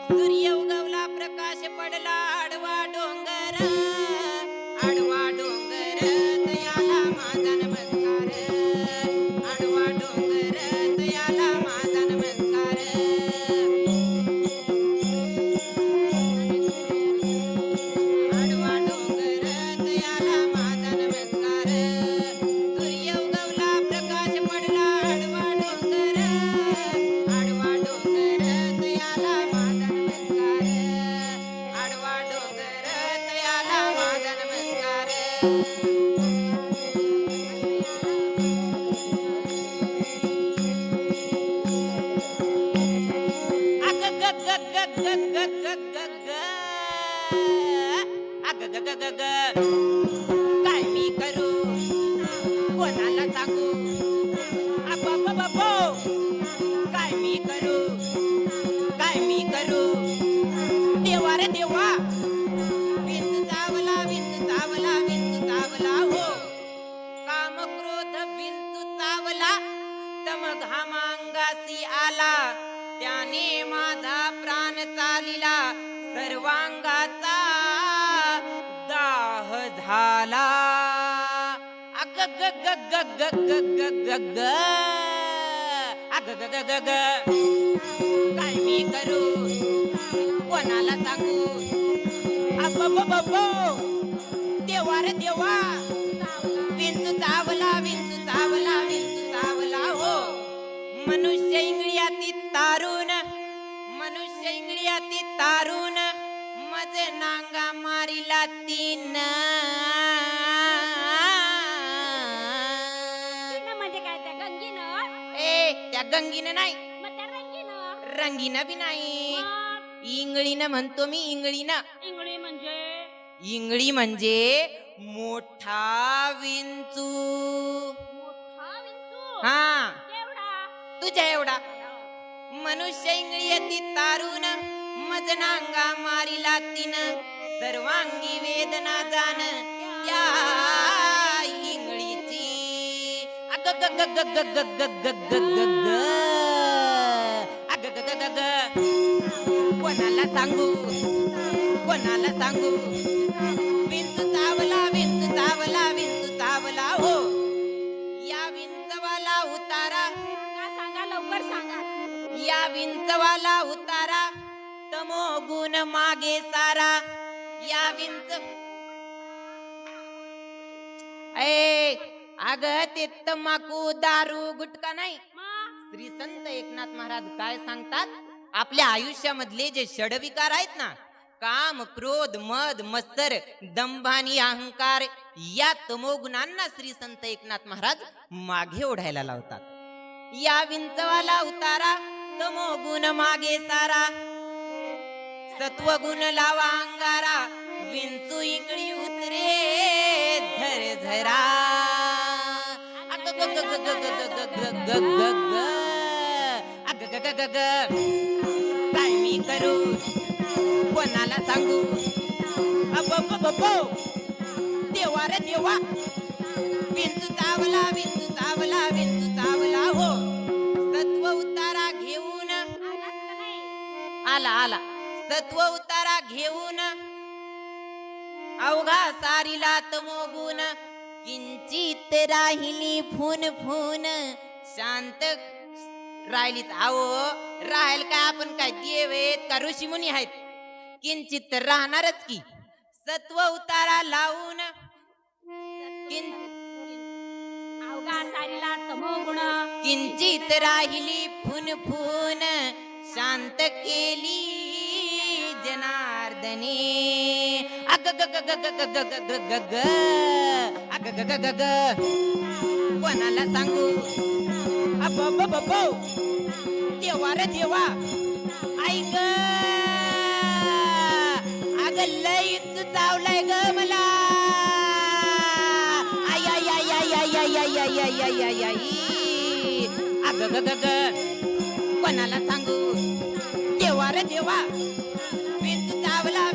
सूर्य उगवला प्रकाश पडला आडवा डोंगर तयाला माझा नमस्कार आडवा डोंगर तयाला माझा नमस्कार आडवा डोंगर तयाला माझा नमस्कार सूर्य उगवला प्रकाश पडला आडवा डोंगर तयाला माझा नमस्कार आडवा डोंगर तयाला माझा नमस्कार अग ग ग ग ग ग ग ग ग अग ग ग ग ग काय मी करू कोणाला सांगू अबो काय मी करू देवा रे देवा विंच चावला हो काम क्रोध विंच चावला तम घामांगासी आला त्याने माझा प्राण चालिला सर्वांगाचा दाह झाला अग ग ग ग ग ग ग ग ग अग ग ग ग ग काय मी करू कोणाला सांगू अबो देवा रे देवा विंच चावला हो मनुष्य इंगळ्याती तारून मज नांगा मारिला तीन म्हणजे काय त्या गंगीनं ए त्या गंगीनं नाही मग त्या रंगीनं रंगीनं बी नाही मग इंगळीनं म्हणतो मी इंगळीनं इंगळी म्हणजे इंगळी म्हणजे मोठा विंचू मोठा विंचू हा केवढा तुझ्या एवढा मनुष्य इंगळी तारून मजनांगा मारिला तीन सर्वांगी वेदना जाण त्या इंगळीची अग ग ग ग ग ग ग ग ग ग ग अग ग ग ग ग कोणाला सांगू विंच चावला हो या विंचवाला उतारा का सांगा लवकर सांगा या विंचवाला उतारा तमो गुण मागे सारा या विंच ए अग ते तंबाखू दारू गुटखा नाही मग श्री संत एकनाथ महाराज काय सांगतात आपल्या आयुष्यामधले जे षडविकार आहेत ना काम क्रोध मद मत्सर दंभ आणि अहंकार या तमोगुणांना श्री संत एकनाथ महाराज मागे ओढायला लावतात या विंचवाला उतारा तमोगुण मागे सारा सत्वगुण लावा अंगारा विंचू इंगळी उतरे झर झरा अग ग ग ग ग ग ग ग ग ग ग अग ग ग ग ग काय मी करू कोणाला सांगू अबो देवा रे देवा विंचू चावला हो सत्व उतारा घेऊन आला सत्व उतारा घेऊन अवघा सारीला तमोगुण किंचित राहिली फून शांत राहिलीच आहो राहील काय आपण काय देव आहेत का ऋषी मुनी आहेत किंचित राहणारच की सत्व उतारा लावून अवघा सारीला तमोगुण किंचित राहिली फून शांत केली जनार्दने अग ग ग ग ग ग ग ग ग ग अग ग ग ग ग कोणाला सांगू अबो देवा रे देवा ऐक अग लय चावलाय ग मला I I I I I I I I I I I I अग ग ग ग कोणाला सांगू देवा रे देवा विंचू चावला